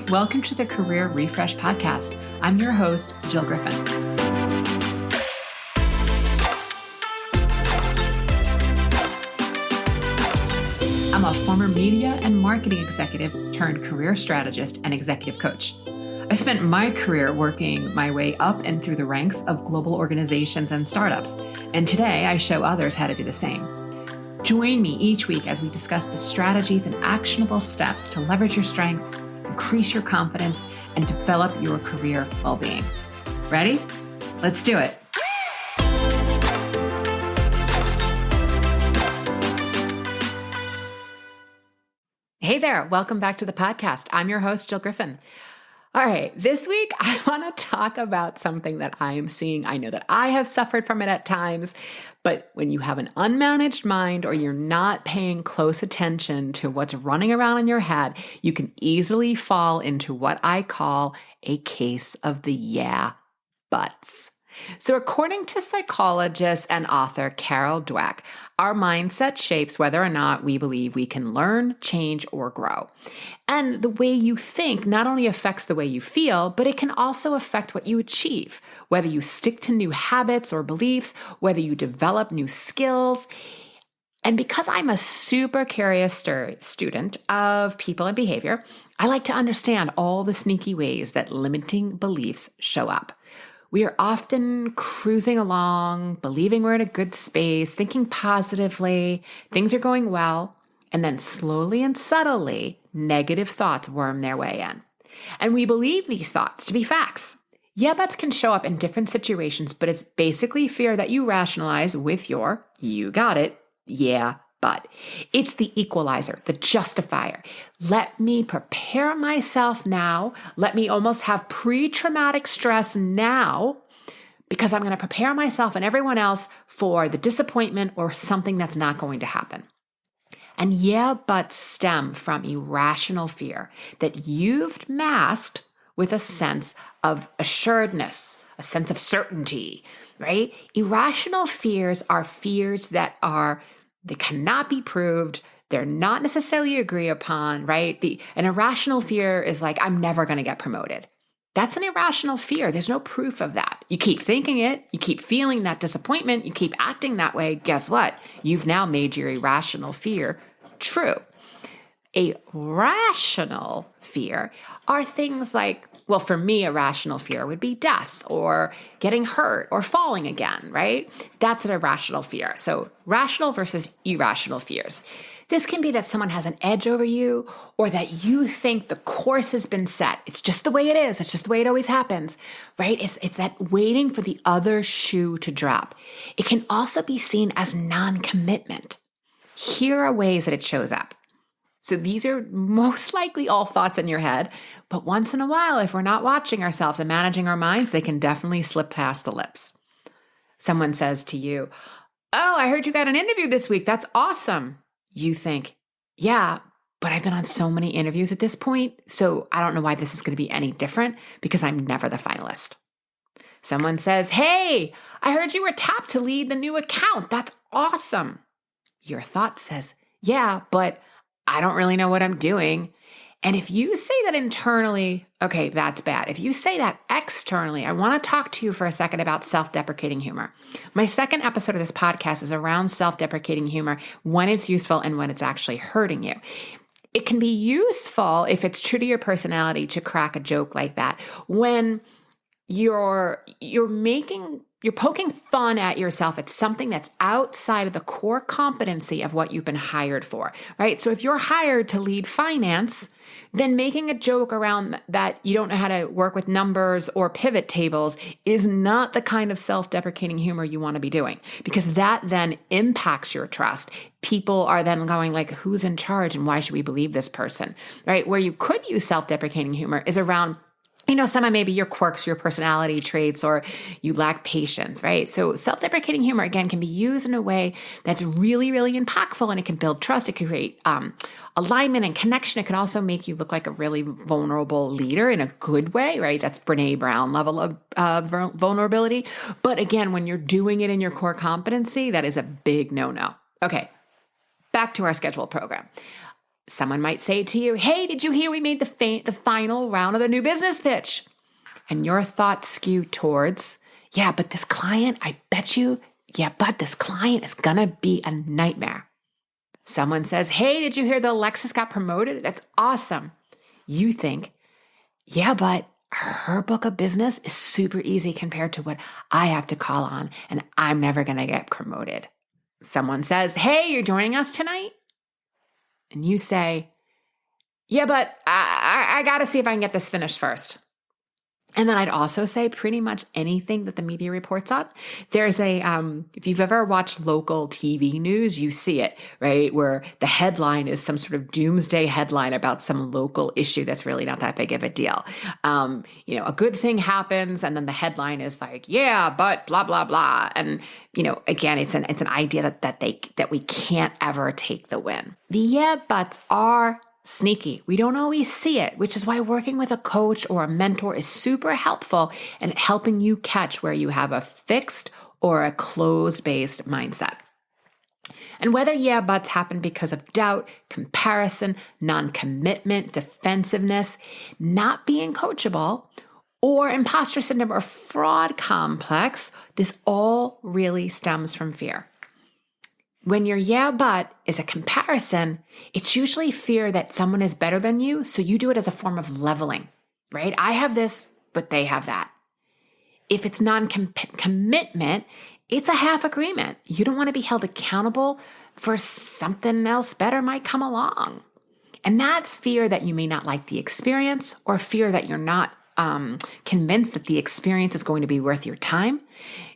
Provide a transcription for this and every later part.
Welcome to the Career Refresh Podcast. I'm your host, Jill Griffin. I'm a former media and marketing executive turned career strategist and executive coach. I spent my career working my way up and through the ranks of global organizations and startups, and today I show others how to do the same. Join me each week as we discuss the strategies and actionable steps to leverage your strengths, increase your confidence, and develop your career well-being. Ready? Let's do it. Hey there, welcome back to the podcast. I'm your host, Jill Griffin. All right, this week I want to talk about something that I am seeing. I know that I have suffered from it at times, but when you have an unmanaged mind or you're not paying close attention to what's running around in your head, you can easily fall into what I call a case of the yeah buts. So according to psychologist and author Carol Dweck, our mindset shapes whether or not we believe we can learn, change, or grow. And the way you think not only affects the way you feel, but it can also affect what you achieve, whether you stick to new habits or beliefs, whether you develop new skills. And because I'm a super curious student of people and behavior, I like to understand all the sneaky ways that limiting beliefs show up. We are often cruising along, believing we're in a good space, thinking positively, things are going well, and then slowly and subtly, negative thoughts worm their way in. And we believe these thoughts to be facts. Yeah buts can show up in different situations, but it's basically fear that you rationalize with your, you got it, yeah, but. It's the equalizer, the justifier. Let me prepare myself now. Let me almost have pre-traumatic stress now because I'm going to prepare myself and everyone else for the disappointment or something that's not going to happen. And yeah buts stem from irrational fear that you've masked with a sense of assuredness, a sense of certainty, right? Irrational fears are fears that they cannot be proved. They're not necessarily agreed upon, right? An irrational fear is like, I'm never going to get promoted. That's an irrational fear. There's no proof of that. You keep thinking it. You keep feeling that disappointment. You keep acting that way. Guess what? You've now made your irrational fear true. A rational fear are things like, well, for me, a rational fear would be death or getting hurt or falling again, right? That's an irrational fear. So rational versus irrational fears. This can be that someone has an edge over you or that you think the course has been set. It's just the way it is. It's just the way it always happens, right? It's that waiting for the other shoe to drop. It can also be seen as non-commitment. Here are ways that it shows up. So these are most likely all thoughts in your head, but once in a while, if we're not watching ourselves and managing our minds, they can definitely slip past the lips. Someone says to you, "Oh, I heard you got an interview this week. That's awesome." You think, "Yeah, but I've been on so many interviews at this point, so I don't know why this is going to be any different because I'm never the finalist." Someone says, "Hey, I heard you were tapped to lead the new account. That's awesome." Your thought says, "Yeah, but I don't really know what I'm doing." And if you say that internally, okay, that's bad. If you say that externally, I want to talk to you for a second about self-deprecating humor. My second episode of this podcast is around self-deprecating humor, when it's useful and when it's actually hurting you. It can be useful if it's true to your personality to crack a joke like that. When you're poking fun at yourself. It's something that's outside of the core competency of what you've been hired for, right? So if you're hired to lead finance, then making a joke around that you don't know how to work with numbers or pivot tables is not the kind of self-deprecating humor you want to be doing, because that then impacts your trust. People are then going like, who's in charge and why should we believe this person, right? Where you could use self-deprecating humor is around some of maybe your quirks, your personality traits, or you lack patience, right? So self-deprecating humor, again, can be used in a way that's really, really impactful, and it can build trust. It can create alignment and connection. It can also make you look like a really vulnerable leader in a good way, right? That's Brene Brown level of vulnerability. But again, when you're doing it in your core competency, that is a big no-no. Okay, back to our scheduled program. Someone might say to you, hey, did you hear we made the final round of the new business pitch? And your thoughts skew towards, yeah, but this client, I bet you, yeah, but this client is going to be a nightmare. Someone says, hey, did you hear the Alexis got promoted? That's awesome. You think, yeah, but her book of business is super easy compared to what I have to call on, and I'm never going to get promoted. Someone says, hey, you're joining us tonight? And you say, yeah, but I got to see if I can get this finished first. And then I'd also say pretty much anything that the media reports on. There's if you've ever watched local TV news, you see it, right? Where the headline is some sort of doomsday headline about some local issue that's really not that big of a deal. A good thing happens, and then the headline is like, yeah, but blah, blah, blah. And, again, it's an idea that we can't ever take the win. The yeah, buts are sneaky. We don't always see it, which is why working with a coach or a mentor is super helpful in helping you catch where you have a fixed or a closed-based mindset. And whether yeah buts happen because of doubt, comparison, non-commitment, defensiveness, not being coachable, or imposter syndrome or fraud complex, this all really stems from fear. When your yeah, but is a comparison, it's usually fear that someone is better than you, so you do it as a form of leveling, right? I have this, but they have that. If it's non-commitment, it's a half agreement. You don't want to be held accountable for something else better might come along. And that's fear that you may not like the experience, or fear that you're not convinced that the experience is going to be worth your time.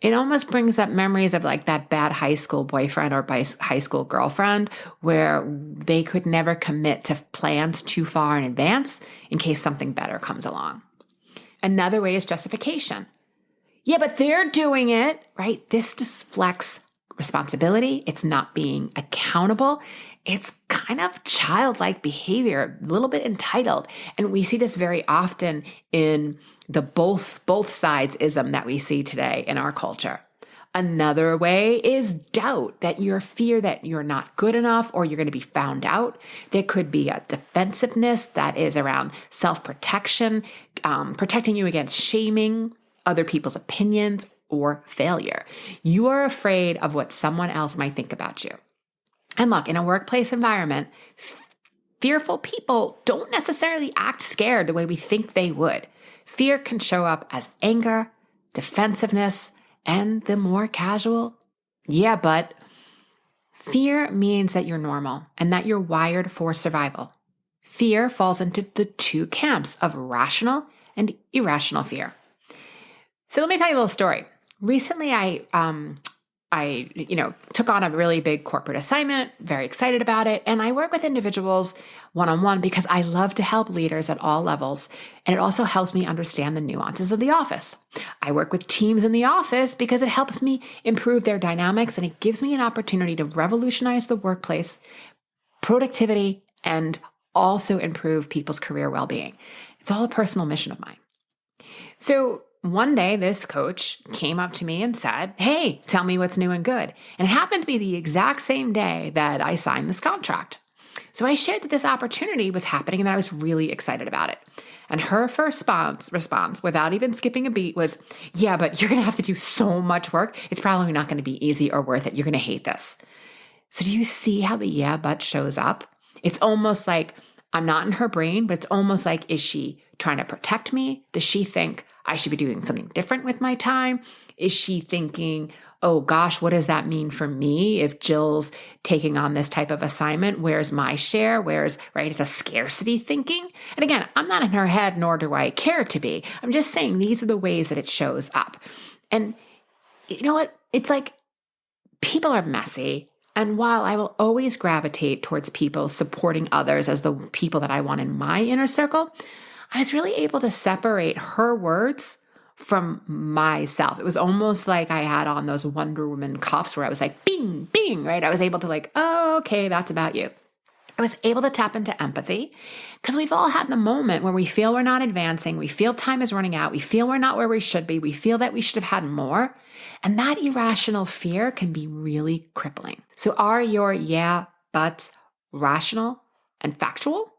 It almost brings up memories of like that bad high school boyfriend or high school girlfriend where they could never commit to plans too far in advance in case something better comes along. Another way is justification. Yeah, but they're doing it, right? This deflects responsibility. It's not being accountable. It's kind of childlike behavior, a little bit entitled. And we see this very often in the both sides ism that we see today in our culture. Another way is doubt, that your fear that you're not good enough or you're going to be found out. There could be a defensiveness that is around self-protection, protecting you against shaming, other people's opinions, or failure. You are afraid of what someone else might think about you. And look, in a workplace environment, fearful people don't necessarily act scared the way we think they would. Fear can show up as anger, defensiveness, and the more casual, yeah, but fear means that you're normal and that you're wired for survival. Fear falls into the two camps of rational and irrational fear. So let me tell you a little story. Recently, I took on a really big corporate assignment, very excited about it. And I work with individuals one-on-one because I love to help leaders at all levels. And it also helps me understand the nuances of the office. I work with teams in the office because it helps me improve their dynamics, and it gives me an opportunity to revolutionize the workplace, productivity, and also improve people's career well-being. It's all a personal mission of mine. So one day, this coach came up to me and said, hey, tell me what's new and good. And it happened to be the exact same day that I signed this contract. So I shared that this opportunity was happening and that I was really excited about it. And her first response, without even skipping a beat, was, yeah, but you're going to have to do so much work. It's probably not going to be easy or worth it. You're going to hate this. So do you see how the yeah, but shows up? It's almost like I'm not in her brain, but it's almost like, is she trying to protect me? Does she think I should be doing something different with my time? Is she thinking, oh gosh, what does that mean for me if Jill's taking on this type of assignment? Where's my share? Right? It's a scarcity thinking. And again, I'm not in her head, nor do I care to be. I'm just saying these are the ways that it shows up. And you know what? It's like people are messy. And while I will always gravitate towards people supporting others as the people that I want in my inner circle, I was really able to separate her words from myself. It was almost like I had on those Wonder Woman cuffs where I was like, bing, bing, right? I was able to like, oh, okay, that's about you. I was able to tap into empathy because we've all had the moment where we feel we're not advancing. We feel time is running out. We feel we're not where we should be. We feel that we should have had more. And that irrational fear can be really crippling. So are your yeah, buts rational and factual?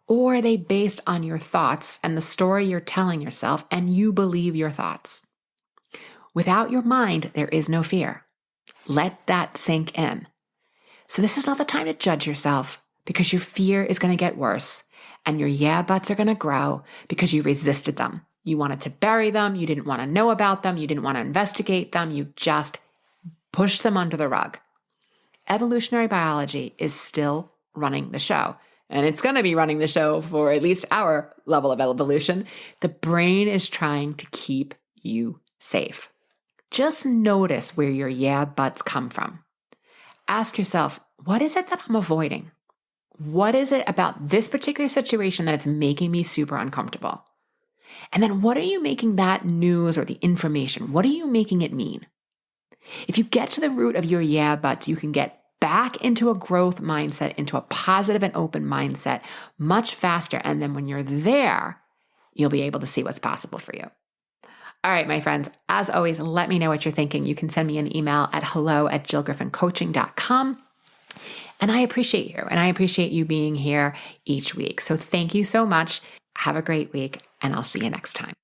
Or are they based on your thoughts and the story you're telling yourself and you believe your thoughts? Without your mind, there is no fear. Let that sink in. So this is not the time to judge yourself because your fear is going to get worse and your yeah buts are going to grow because you resisted them. You wanted to bury them. You didn't want to know about them. You didn't want to investigate them. You just pushed them under the rug. Evolutionary biology is still running the show. And it's going to be running the show for at least our level of evolution. The brain is trying to keep you safe. Just notice where your yeah buts come from. Ask yourself, what is it that I'm avoiding? What is it about this particular situation that it's making me super uncomfortable? And then what are you making that news or the information, what are you making it mean? If you get to the root of your yeah buts, you can get back into a growth mindset, into a positive and open mindset much faster. And then when you're there, you'll be able to see what's possible for you. All right, my friends, as always, let me know what you're thinking. You can send me an email at hello@jillgriffincoaching.com. And I appreciate you. And I appreciate you being here each week. So thank you so much. Have a great week, and I'll see you next time.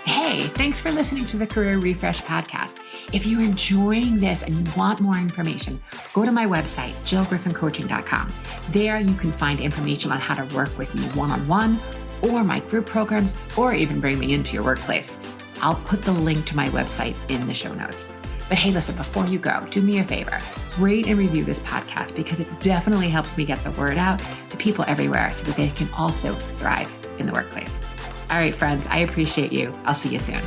Hey, thanks for listening to the Career Refresh Podcast. If you're enjoying this and you want more information, go to my website, jillgriffincoaching.com. There you can find information on how to work with me one-on-one or my group programs, or even bring me into your workplace. I'll put the link to my website in the show notes. But hey, listen, before you go, do me a favor, rate and review this podcast because it definitely helps me get the word out to people everywhere so that they can also thrive in the workplace. All right, friends, I appreciate you. I'll see you soon.